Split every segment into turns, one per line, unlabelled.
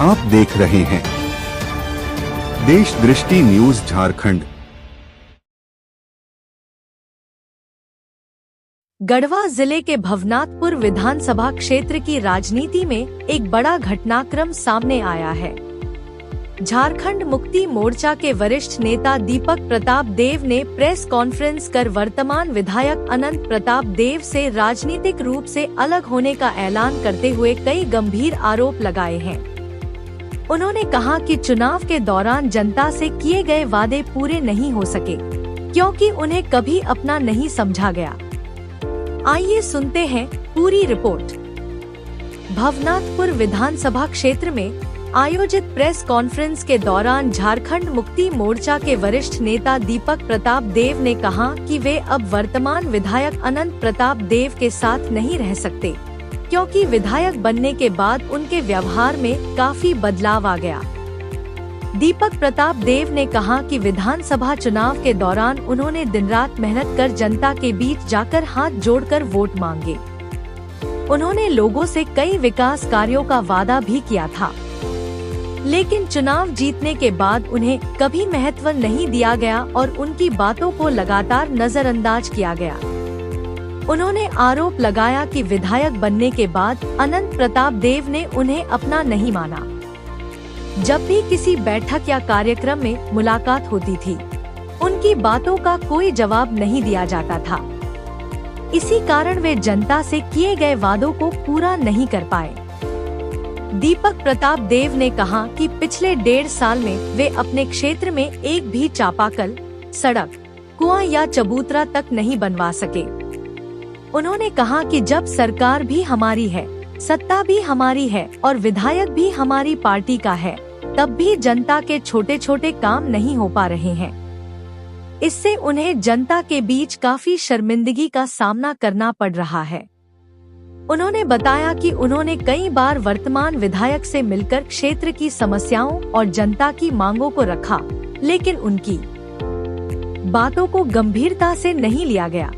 आप देख रहे हैं देश दृष्टि न्यूज झारखंड।
गढ़वा जिले के भवनाथपुर विधानसभा क्षेत्र की राजनीति में एक बड़ा घटनाक्रम सामने आया है। झारखंड मुक्ति मोर्चा के वरिष्ठ नेता दीपक प्रताप देव ने प्रेस कॉन्फ्रेंस कर वर्तमान विधायक अनंत प्रताप देव से राजनीतिक रूप से अलग होने का ऐलान करते हुए कई गंभीर आरोप लगाए हैं। उन्होंने कहा कि चुनाव के दौरान जनता से किए गए वादे पूरे नहीं हो सके क्योंकि उन्हें कभी अपना नहीं समझा गया। आइए सुनते हैं पूरी रिपोर्ट। भवनाथपुर विधानसभा क्षेत्र में आयोजित प्रेस कॉन्फ्रेंस के दौरान झारखंड मुक्ति मोर्चा के वरिष्ठ नेता दीपक प्रताप देव ने कहा कि वे अब वर्तमान विधायक अनंत प्रताप देव के साथ नहीं रह सकते क्योंकि विधायक बनने के बाद उनके व्यवहार में काफी बदलाव आ गया। दीपक प्रताप देव ने कहा कि विधानसभा चुनाव के दौरान उन्होंने दिन रात मेहनत कर जनता के बीच जाकर हाथ जोड़कर वोट मांगे। उन्होंने लोगों से कई विकास कार्यों का वादा भी किया था, लेकिन चुनाव जीतने के बाद उन्हें कभी महत्व नहीं दिया गया और उनकी बातों को लगातार नजरअंदाज किया गया। उन्होंने आरोप लगाया कि विधायक बनने के बाद अनंत प्रताप देव ने उन्हें अपना नहीं माना। जब भी किसी बैठक या कार्यक्रम में मुलाकात होती थी, उनकी बातों का कोई जवाब नहीं दिया जाता था। इसी कारण वे जनता से किए गए वादों को पूरा नहीं कर पाए। दीपक प्रताप देव ने कहा कि पिछले 1.5 साल में वे अपने क्षेत्र में एक भी चापाकल, सड़क, कुआं या चबूतरा तक नहीं बनवा सके। उन्होंने कहा कि जब सरकार भी हमारी है, सत्ता भी हमारी है और विधायक भी हमारी पार्टी का है, तब भी जनता के छोटे छोटे काम नहीं हो पा रहे हैं। इससे उन्हें जनता के बीच काफी शर्मिंदगी का सामना करना पड़ रहा है। उन्होंने बताया कि उन्होंने कई बार वर्तमान विधायक से मिलकर क्षेत्र की समस्याओं और जनता की मांगों को रखा, लेकिन उनकी बातों को गंभीरता से नहीं लिया गया।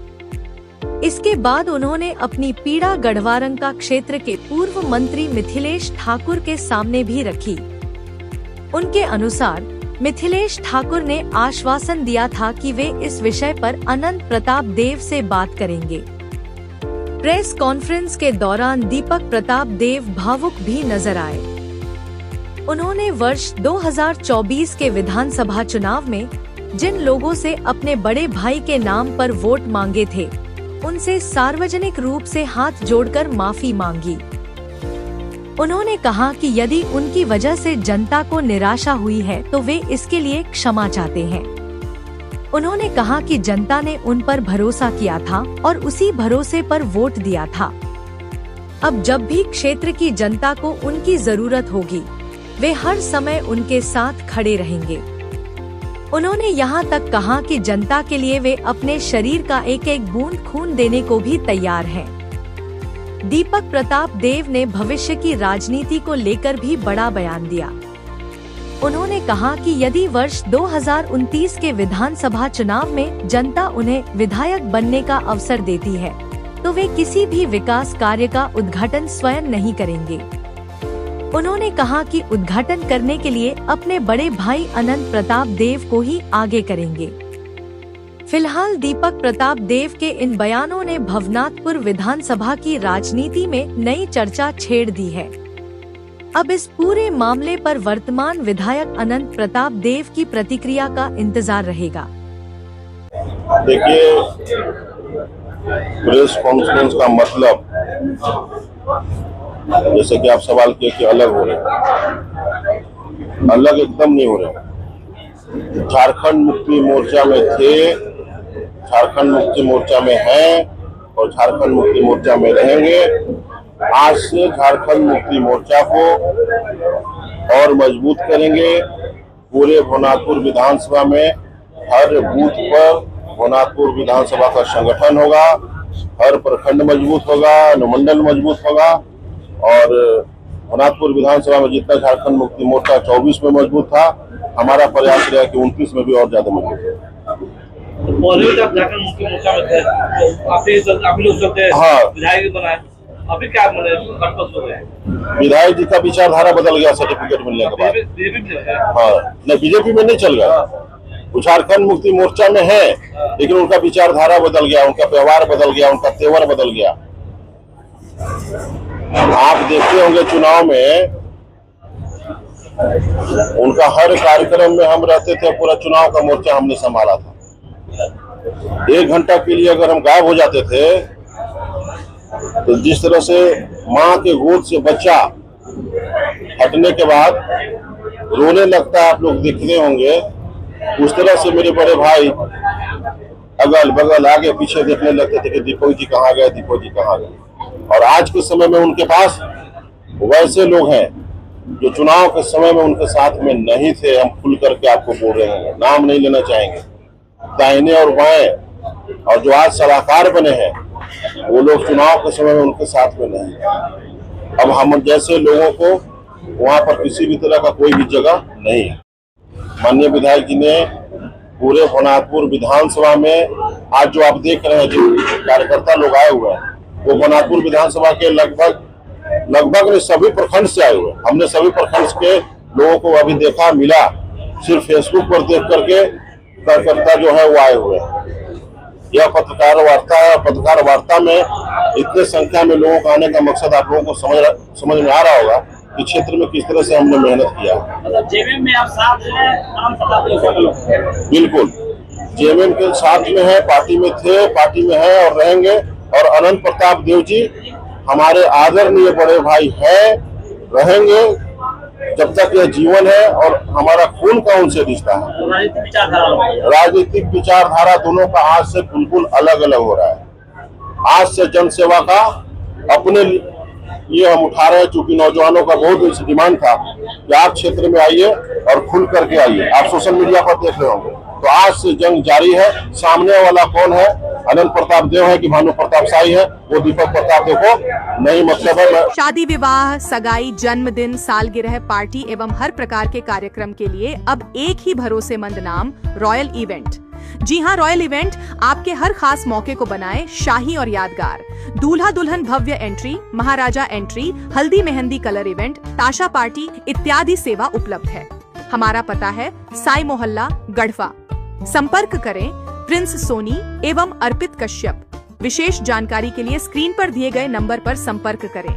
इसके बाद उन्होंने अपनी पीड़ा गढ़वारंका क्षेत्र के पूर्व मंत्री मिथिलेश ठाकुर के सामने भी रखी। उनके अनुसार मिथिलेश ठाकुर ने आश्वासन दिया था कि वे इस विषय पर अनंत प्रताप देव से बात करेंगे। प्रेस कॉन्फ्रेंस के दौरान दीपक प्रताप देव भावुक भी नजर आए। उन्होंने वर्ष 2024 के विधानसभा चुनाव में जिन लोगों से अपने बड़े भाई के नाम पर वोट मांगे थे, उनसे सार्वजनिक रूप से हाथ जोड़कर माफी मांगी। उन्होंने कहा कि यदि उनकी वजह से जनता को निराशा हुई है तो वे इसके लिए क्षमा चाहते हैं। उन्होंने कहा कि जनता ने उन पर भरोसा किया था और उसी भरोसे पर वोट दिया था। अब जब भी क्षेत्र की जनता को उनकी जरूरत होगी, वे हर समय उनके साथ खड़े रहेंगे। उन्होंने यहाँ तक कहा कि जनता के लिए वे अपने शरीर का एक एक बूंद खून देने को भी तैयार हैं। दीपक प्रताप देव ने भविष्य की राजनीति को लेकर भी बड़ा बयान दिया। उन्होंने कहा कि यदि वर्ष 2029 के विधानसभा चुनाव में जनता उन्हें विधायक बनने का अवसर देती है, तो वे किसी भी विकास कार्य का उद्घाटन स्वयं नहीं करेंगे। उन्होंने कहा कि उद्घाटन करने के लिए अपने बड़े भाई अनंत प्रताप देव को ही आगे करेंगे। फिलहाल दीपक प्रताप देव के इन बयानों ने भवनाथपुर विधानसभा की राजनीति में नई चर्चा छेड़ दी है। अब इस पूरे मामले पर वर्तमान विधायक अनंत प्रताप देव की प्रतिक्रिया का इंतजार रहेगा।
देखिए, प्रेस कॉन्फ्रेंस का मतलब, जैसे कि आप सवाल किए कि अलग हो रहे हैं, अलग एकदम नहीं हो रहे। झारखंड मुक्ति मोर्चा में थे, झारखंड मुक्ति मोर्चा में हैं और झारखंड मुक्ति मोर्चा में रहेंगे। आज से झारखंड मुक्ति मोर्चा को और मजबूत करेंगे। पूरे भवनाथपुर विधानसभा में हर बूथ पर भवनाथपुर विधानसभा का संगठन होगा, हर प्रखंड मजबूत होगा, अनुमंडल मजबूत होगा और भवनाथपुर विधानसभा में जितना झारखंड मुक्ति मोर्चा 24 में मजबूत था, हमारा प्रयास रहा कि 29 में भी और ज्यादा मजबूत हो।
तो झारखंड मुक्ति मोर्चा में थे, आप लोग सब विधायक बनाए। अभी क्या पर्पस हो गया?
विधायक जी का विचारधारा बदल गया सर्टिफिकेट मिलने के बाद।
बीजेपी में है?
हाँ, नहीं बीजेपी में नहीं चल गया, वो झारखंड मुक्ति मोर्चा में है, लेकिन उनका विचारधारा बदल गया, उनका व्यवहार बदल गया, उनका तेवर बदल गया। आप देखते होंगे चुनाव में उनका हर कार्यक्रम में हम रहते थे, पूरा चुनाव का मोर्चा हमने संभाला था। 1 घंटा के लिए अगर हम गायब हो जाते थे तो जिस तरह से माँ के गोद से बच्चा हटने के बाद रोने लगता है, आप लोग देखते होंगे, उस तरह से मेरे बड़े भाई अगल बगल आगे पीछे देखने लगते थे कि दीपक जी कहाँ गए, दीपक जी कहाँ गए। और आज के समय में उनके पास वैसे लोग हैं जो चुनाव के समय में उनके साथ में नहीं थे। हम खुल करके आपको बोल रहे हैं, नाम नहीं लेना चाहेंगे, दाहिने और बाएं, और जो आज सलाहकार बने हैं वो लोग चुनाव के समय में उनके साथ में नहीं। अब हम जैसे लोगों को वहां पर किसी भी तरह का कोई भी जगह नहीं है। माननीय विधायक जी ने पूरे भवनाथपुर विधानसभा में आज जो आप देख रहे हैं जो कार्यकर्ता लोग आए हुए हैं, वो भवनाथपुर विधानसभा के लगभग ने सभी प्रखंड से आए हुए। हमने सभी प्रखंड के लोगों को अभी देखा, मिला, सिर्फ फेसबुक पर देख करके कार्यकर्ता जो है वो आए हुए हैं। यह पत्रकार वार्ता है, पत्रकार वार्ता में इतने संख्या में लोगों का आने का मकसद आप लोगों को समझ में आ रहा होगा कि क्षेत्र में किस तरह से हमने मेहनत किया।
मतलब जेएमएम में आप साथ हैं, आम सभा
बिल्कुल जेएमएम के साथ में है, पार्टी में थे, पार्टी में है और रहेंगे। और अनंत प्रताप देव जी हमारे आदरणीय बड़े भाई है, रहेंगे जब तक यह जीवन है, और हमारा खून का उनसे रिश्ता है। राजनीतिक विचारधारा दोनों का आज से बिल्कुल अलग अलग हो रहा है। आज से जनसेवा का अपने लिए हम उठा रहे हैं, चूंकि नौजवानों का बहुत डिमांड था कि आप क्षेत्र में आइए और खुल करके आइए। आप सोशल मीडिया पर देख रहे होंगे, तो आज से जंग जारी है। सामने वाला कौन है, अनंत प्रताप देव है कि भानु प्रताप शाही है, वो दीपक प्रताप देव को नहीं मतलब है।
शादी, विवाह, सगाई, जन्मदिन, सालगिरह, पार्टी एवं हर प्रकार के कार्यक्रम के लिए अब एक ही भरोसेमंद नाम, रॉयल इवेंट। जी हां, रॉयल इवेंट आपके हर खास मौके को बनाए शाही और यादगार। दूल्हा दुल्हन भव्य एंट्री, महाराजा एंट्री, हल्दी मेहंदी कलर इवेंट, ताशा पार्टी इत्यादि सेवा उपलब्ध है। हमारा पता है साई मोहल्ला, गढ़वा। संपर्क करें प्रिंस सोनी एवं अर्पित कश्यप। विशेष जानकारी के लिए स्क्रीन पर दिए गए नंबर पर संपर्क करें।